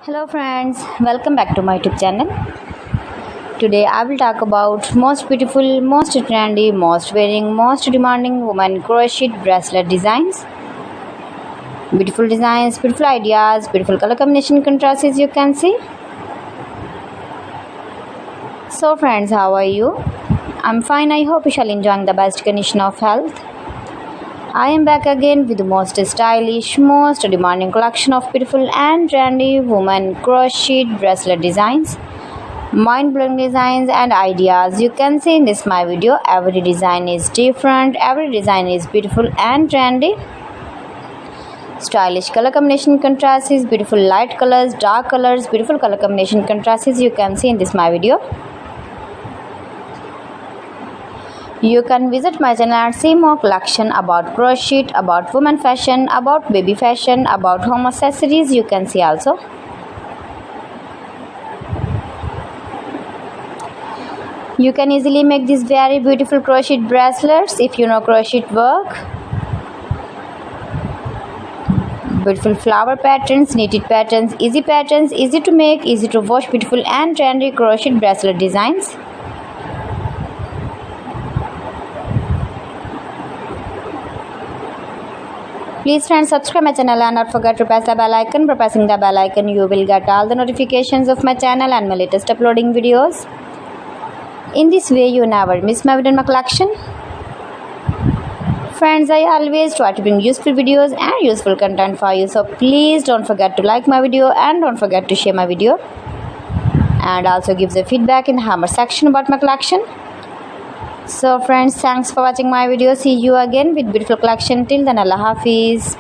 Hello friends, welcome back to my YouTube channel. Today I will talk about most beautiful, most trendy, most wearing, most demanding women crochet bracelet designs. Beautiful designs, beautiful ideas, beautiful color combination contrasts as you can see. So friends, how are you? I'm fine. I hope you shall enjoying the best condition of health. I am back again with the most stylish, most demanding collection of beautiful and trendy women crocheted bracelet designs, mind-blowing designs and ideas. You can see in this my video, every design is different, every design is beautiful and trendy. Stylish color combination contrasts, beautiful light colors, dark colors, beautiful color combination contrasts you can see in this my video. You can visit my channel and see more collection about crochet, about women fashion, about baby fashion, about home accessories you can see also. You can easily make these very beautiful crochet bracelets if you know crochet work. Beautiful flower patterns, knitted patterns, easy to make, easy to wash, beautiful and trendy crochet bracelet designs. Please friends, subscribe my channel and not forget to press the bell icon. By pressing the bell icon you will get all the notifications of my channel and my latest uploading videos. In this way you never miss my video in my collection. Friends, I always try to bring useful videos and useful content for you, so please don't forget to like my video and don't forget to share my video, and also give the feedback in the comment section about my collection. So friends, thanks for watching my video. See you again with beautiful collection. Till then, Allah Hafiz.